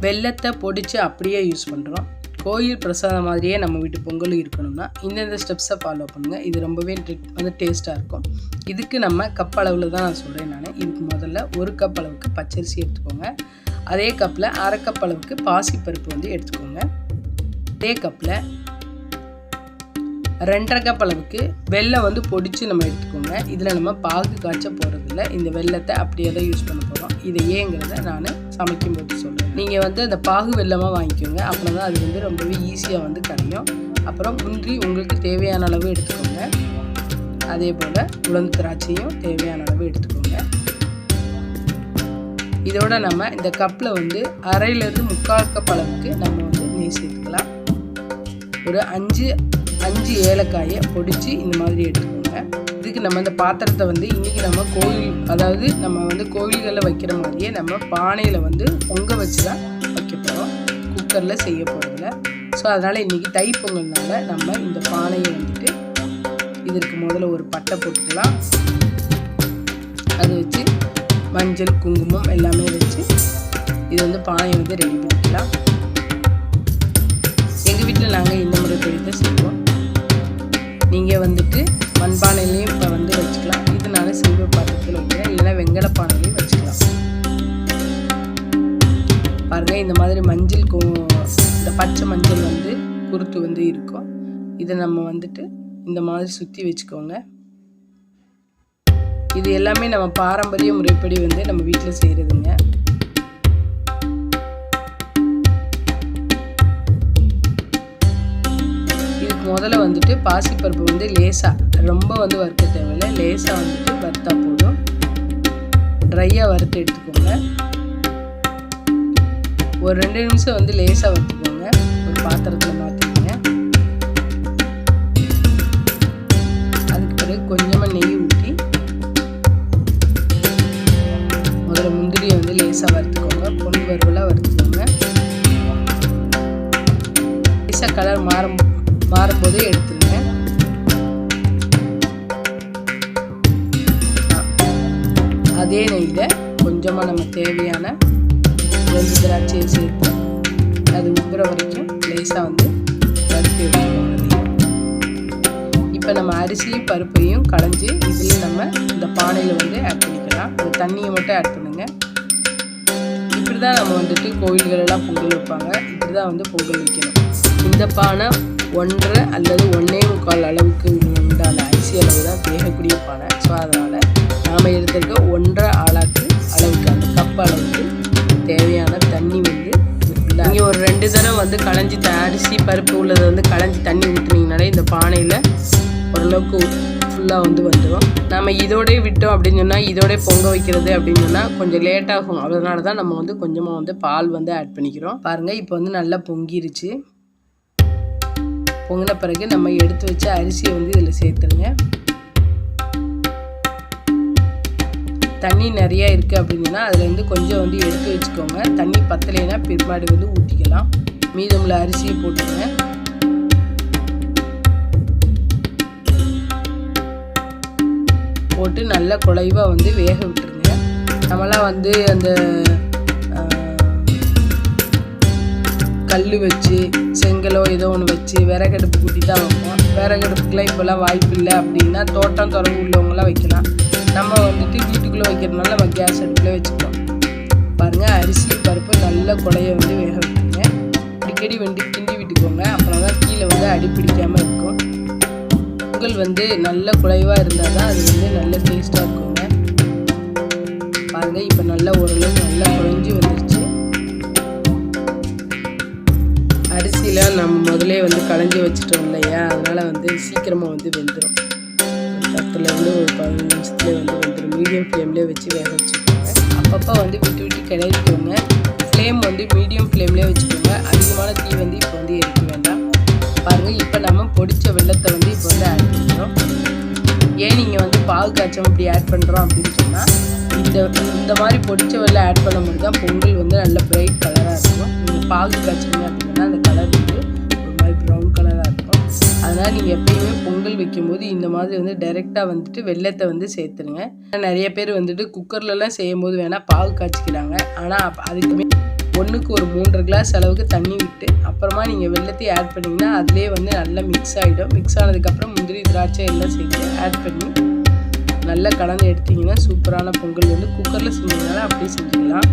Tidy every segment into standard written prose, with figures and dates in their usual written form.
வெல்லத்தை பொடிச்சு அப்படியே யூஸ் பண்ணுறோம். கோயில் பிரசாதம் மாதிரியே நம்ம வீட்டு பொங்கல் இருக்கணும்னா இந்தந்த ஸ்டெப்ஸை ஃபாலோ பண்ணுங்கள். இது ரொம்பவே டேஸ்ட்டாக இருக்கும். இதுக்கு நம்ம கப் அளவில் தான் நான் சொல்கிறேன். இதுக்கு முதல்ல 1 கப் அளவுக்கு பச்சரிசி எடுத்துக்கோங்க. அதே கப்பில் 1/2 கப் அளவுக்கு பாசிப்பருப்பு வந்து எடுத்துக்கோங்க. அதே கப்பில் 2.5 கப் அளவுக்கு வெல்லம் வந்து பொடிச்சு நம்ம எடுத்துக்கோங்க. இதில் நம்ம பாகு காய்ச்ச போகிறதில்ல. இந்த வெல்லத்தை அப்படியே தான் யூஸ் பண்ண போகிறோம். இதை ஏங்கிறத நான் சமைக்கும்போது சொல்கிறேன். நீங்கள் வந்து அந்த பாகு வெல்லமாக வாங்கிக்கோங்க. அப்புறம் தான் அது வந்து ரொம்பவே ஈஸியாக வந்து கரையும். அப்புறம் முந்திரி உங்களுக்கு தேவையான அளவு எடுத்துக்கோங்க. அதே போல் உலர்ந்த திராட்சையும் தேவையான அளவு எடுத்துக்கோங்க. இதோட நம்ம இந்த கப்பில் வந்து 1/2லேருந்து 3/4 கப் அளவுக்கு நம்ம வந்து நெய் சேர்த்துக்கலாம். ஒரு 5 ஏலக்காயை பொடிச்சு இந்த மாதிரி எடுத்துக்கோங்க. இதுக்கு நம்ம இந்த பாத்திரத்தை வந்து இன்றைக்கி நம்ம நம்ம வந்து கோயில்களில் வைக்கிற மாதிரியே நம்ம பானையில் வந்து பொங்க வச்சு தான் வைக்க போகிறோம். குக்கரில் செய்ய போகிறதில்ல. ஸோ அதனால் இன்றைக்கி தைப்பொங்கல்னால நம்ம இந்த பானையை வந்துட்டு இதற்கு முதல்ல ஒரு பட்டை போட்டுக்கலாம். அது வச்சு மஞ்சள் குங்குமம் எல்லாமே வச்சு இது வந்து பானையை வந்து ரெடி பண்ணிக்கலாம். எங்கள் வீட்டில் நாங்கள் இந்த முறை தான் செய்வோம். நீங்கள் வந்துட்டு மண்பானையிலையும் இப்போ வந்து வச்சுக்கலாம். இதனால சில்வர் பாத்திரத்தில் வைக்கிறேன், இல்லைன்னா வெங்கல பானையிலையும் வச்சுக்கலாம். பாருங்கள், இந்த மாதிரி இந்த பச்சை மஞ்சள் வந்து குருத்து வந்து இருக்கும். இதை நம்ம வந்துட்டு இந்த மாதிரி சுற்றி வச்சுக்கோங்க. இது எல்லாமே நம்ம பாரம்பரிய முறைப்படி வந்து நம்ம வீட்டில் செய்கிறதுங்க. முதல்ல வந்துட்டு பாசிப்பருப்பு வந்து லேசாக, ரொம்ப வந்து வறுக்க தேவையில்லை, லேசாக வந்துட்டு வறுத்தா போதும். ட்ரையாக வறுத்து எடுத்துக்கோங்க. ஒரு 2 நிமிஷம் வந்து லேசாக வறுத்துக்கோங்க. ஒரு பாத்திரத்தில் மாற்றிக்கோங்க. அதுக்கு பிறகு கொஞ்சமாக நெய் ஊற்றி முதல்ல முந்திரியை வந்து லேசாக வறுத்துக்கோங்க. பொன் வறுவலாக வறுத்துக்கோங்க. லேசாக கலர் மாறும்போதே எடுத்துருங்க. அதே நெய்யில் கொஞ்சமாக நம்ம தேவையான வெள்ளை திராட்சையை சேர்த்து அது உப்புற வரைக்கும் லேசாக வந்து வறுத்து எடுத்துக்கோங்க. இப்போ நம்ம அரிசியும் பருப்பையும் களைஞ்சி இதில் நம்ம இந்த பானையில் வந்து ஆட் பண்ணிக்கலாம். அந்த தண்ணியை மட்டும் ஆட் பண்ணுங்கள். இப்படி தான் நம்ம வந்துட்டு கோயில்களெல்லாம் பொங்கல் வைப்பாங்க. இப்படி தான் வந்து பொங்கல் வைக்கணும். இந்த பானை 1.5 அல்லது 1.25 அளவுக்கு உண்டான அரிசி அளவு தான் வேகக்கூடிய பானை. ஸோ அதனால் நாம் எடுத்துருக்க 1.5 அளவுக்கு அந்த கப் அளவுக்கு தேவையான தண்ணி வந்து நீங்கள் ஒரு 2 தடவை வந்து களைஞ்சி அரிசி பருப்பு உள்ளதை வந்து களைஞ்சி தண்ணி ஊற்றுனீங்கனாலே இந்த பானையில் ஓரளவுக்கு ஃபுல்லாக வந்து வந்துடும். நம்ம இதோடய விட்டோம் அப்படின்னு சொன்னால், இதோடய பொங்க வைக்கிறது அப்படின்னு சொன்னால் கொஞ்சம் லேட்டாகும். அதனால தான் நம்ம வந்து கொஞ்சமாக வந்து பால் வந்து ஆட் பண்ணிக்கிறோம். பாருங்கள், இப்போ வந்து நல்லா பொங்கிருச்சு. பொங்கின பிறகு நம்ம எடுத்து வச்ச அரிசியை வந்து இதில் சேர்த்துருங்க. தண்ணி நிறையா இருக்குது அப்படின்னா அதுலேருந்து கொஞ்சம் வந்து எடுத்து வச்சுக்கோங்க. தண்ணி பத்தலைன்னா பிற்பாடு வந்து ஊற்றிக்கலாம். மீதமுள்ள அரிசியை போட்டுருங்க. போட்டு நல்லா குழைவாக வந்து வேக விட்டுருங்க. நம்மளாம் வந்து அந்த கல் வச்சு செங்கலோ ஏதோ ஒன்று வச்சு விறகடுப்பு கூட்டி தான் வைப்போம். விறகடுப்புக்கெலாம் இப்போல்லாம் வாய்ப்பு இல்லை அப்படின்னா தோட்டம் தொடர்பு உள்ளவங்களாம் வைக்கலாம். நம்ம வந்துட்டு வீட்டுக்குள்ளே வைக்கிறதுனால நம்ம கேஸ் அடுப்பில் வச்சுக்கலாம். பாருங்கள், அரிசி பருப்பு நல்ல குழைய வந்து வேக விட்டுருங்க. அடிக்கடி கிண்டி விட்டுக்கோங்க. அப்புறம் தான் கீழே வந்து அடி பிடிக்காமல் இருக்கும். பொங்கல் வந்து நல்ல குழைவாக இருந்தால் தான் அது வந்து நல்ல டேஸ்ட்டாக இருக்குங்க. பாருங்கள், இப்போ நல்லா ஓரளவு நல்லா குழஞ்சி வந்துருச்சு. அரிசியில் நம்ம முதலே வந்து களைஞ்சி வச்சுட்டோம் இல்லையா, அதனால் வந்து சீக்கிரமாக வந்து வெந்துடும். 10லேருந்து ஒரு 15 நிமிஷத்துலேயே வந்து வெந்துடும். மீடியம் ஃப்ளேம்லேயே வச்சு வேக வச்சுக்கோங்க. அப்பப்போ வந்து விட்டு கிளறிக்கோங்க. ஃப்ளேம் வந்து மீடியம் ஃப்ளேம்லேயே வச்சுக்கோங்க. அதிகமான தீ வந்து இப்போ வந்து எரிக்க வேண்டாம். பாருங்கள், இப்போ நம்ம பொடிச்ச வெல்லத்தை வந்து இப்போ வந்து ஆட் பண்ணுறோம். ஏன் நீங்கள் வந்து பாகு காய்ச்சம் இப்படி ஆட் பண்ணுறோம் அப்படின்னு சொன்னால், இந்த மாதிரி பொடிச்ச வெல்லம் ஆட் பண்ணும்போது தான் பொங்கல் வந்து நல்ல பிரைட் கலராக இருக்கும். நீங்கள் பாகு காய்ச்சிங்க அப்படின்னா அந்த கலர் வந்து ஒரு மாதிரி ப்ரௌன் கலராக இருக்கும். அதனால் நீங்கள் எப்பயுமே பொங்கல் வைக்கும்போது இந்த மாதிரி வந்து டைரெக்டாக வந்துட்டு வெல்லத்தை வந்து சேர்த்துருங்க. நிறைய பேர் வந்துட்டு குக்கர்லலாம் செய்யும் போது வேணால் பாகு காய்ச்சிக்கிறாங்க. ஆனால் அதுக்குமே 1க்கு ஒரு 3.5 கிளாஸ் அளவுக்கு தண்ணி விட்டு அப்புறமா நீங்கள் வெல்லத்தையும் ஆட் பண்ணிங்கன்னா அதிலே வந்து நல்லா மிக்ஸ் ஆகிடும். மிக்ஸ் ஆனதுக்கப்புறம் முந்திரி திராட்சை எல்லாம் சேர்த்து ஆட் பண்ணி நல்லா கலந்து எடுத்திங்கன்னா சூப்பரான பொங்கல் வந்து குக்கரில் செஞ்சதுனால அப்படியே செஞ்சுக்கலாம்.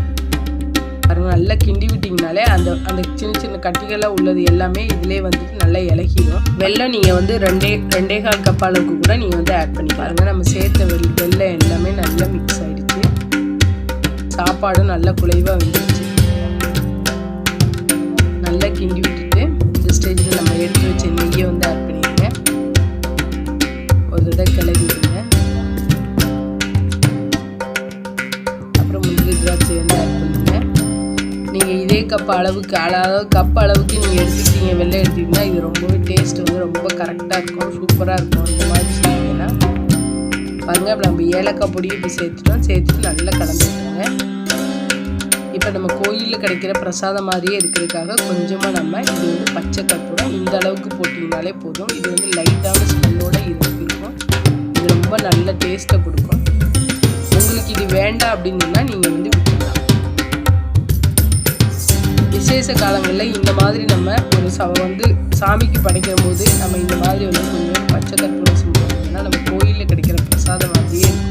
பாருங்கள், நல்லா கிண்டி விட்டிங்கனாலே அந்த சின்ன சின்ன கட்டிகளாக உள்ளது எல்லாமே இதிலே வந்துட்டு நல்லா இலகிடும். வெல்லம் நீங்கள் வந்து 2.25 கப் அளவுக்கு கூட நீங்கள் வந்து ஆட் பண்ணி பாருங்கள். நம்ம சேர்த்த வெல்லம் எல்லாமே நல்லா மிக்ஸ் ஆகிடுச்சு. சாப்பாடும் நல்லா குழைவாக வந்துடுச்சு. நல்லா கிண்டி விட்டுட்டு இந்த ஸ்டேஜில் நம்ம எடுத்து வச்ச நெய்யை வந்து ஆட் பண்ணிடுங்க. ஒரு தடவை கிளறி விடுங்க. அப்புறம் முந்திரி திராட்சை வந்து ஆட் பண்ணுங்க. நீங்கள் இதே கப் அளவுக்கு நீங்கள் எடுத்துக்கிட்டீங்க, வெள்ளை எடுத்துக்கிட்டிங்கன்னா இது ரொம்பவே டேஸ்ட் வந்து ரொம்ப கரெக்டாக இருக்கும், சூப்பராக இருக்கும். இந்த மாதிரி செஞ்சீங்கன்னா பாருங்கள், அப்போ நம்ம ஏலக்காய் பொடியும் இப்படி சேர்த்துட்டு நல்லா கலந்துட்டுருங்க. இப்போ நம்ம கோயிலில் கிடைக்கிற பிரசாதம் மாதிரியே இருக்கிறதுக்காக கொஞ்சமாக நம்ம இது வந்து பச்சை கற்பூரம் இந்த அளவுக்கு போட்டிங்கனாலே போதும். இது வந்து லைட்டான ஸ்மெல்லோடு இருக்கும். இது ரொம்ப நல்ல டேஸ்ட்டை கொடுக்கும். உங்களுக்கு இது வேண்டாம் அப்படின்னா நீங்கள் வந்து விட்டுடலாம். விசேஷ காலங்களில் இந்த மாதிரி நம்ம ஒரு வந்து சாமிக்கு படைக்கிற போது நம்ம இந்த மாதிரி வந்து கொஞ்சம் பச்சை கற்பூரம் செஞ்சோம்னா நம்ம கோயிலில் கிடைக்கிற பிரசாதம் மாதிரியே இருக்கும்.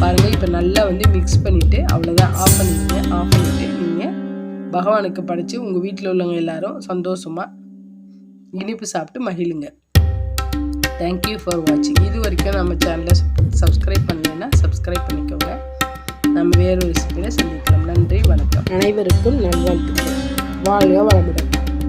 பாருங்கள், இப்போ நல்லா வந்து மிக்ஸ் பண்ணிவிட்டு அவ்வளோதான், ஆஃப் பண்ணிடுங்க. ஆஃப் பண்ணிவிட்டு நீங்கள் பகவானுக்கு படைச்சி உங்கள் வீட்டில் உள்ளவங்க எல்லாரும் சந்தோஷமாக இனிப்பு சாப்பிட்டு மகிழுங்க. தேங்க்யூ ஃபார் வாட்சிங். இது வரைக்கும் நம்ம சேனலை சப்ஸ்கிரைப் பண்ணலைன்னா சப்ஸ்கிரைப் பண்ணிக்கோங்க. நம்ம வேறு ஒரு ரெசிபியில் சந்திக்கலாம். நன்றி, வணக்கம். அனைவருக்கும் நல்வாழ்த்துக்கள். வாழ்க வளமுடன்.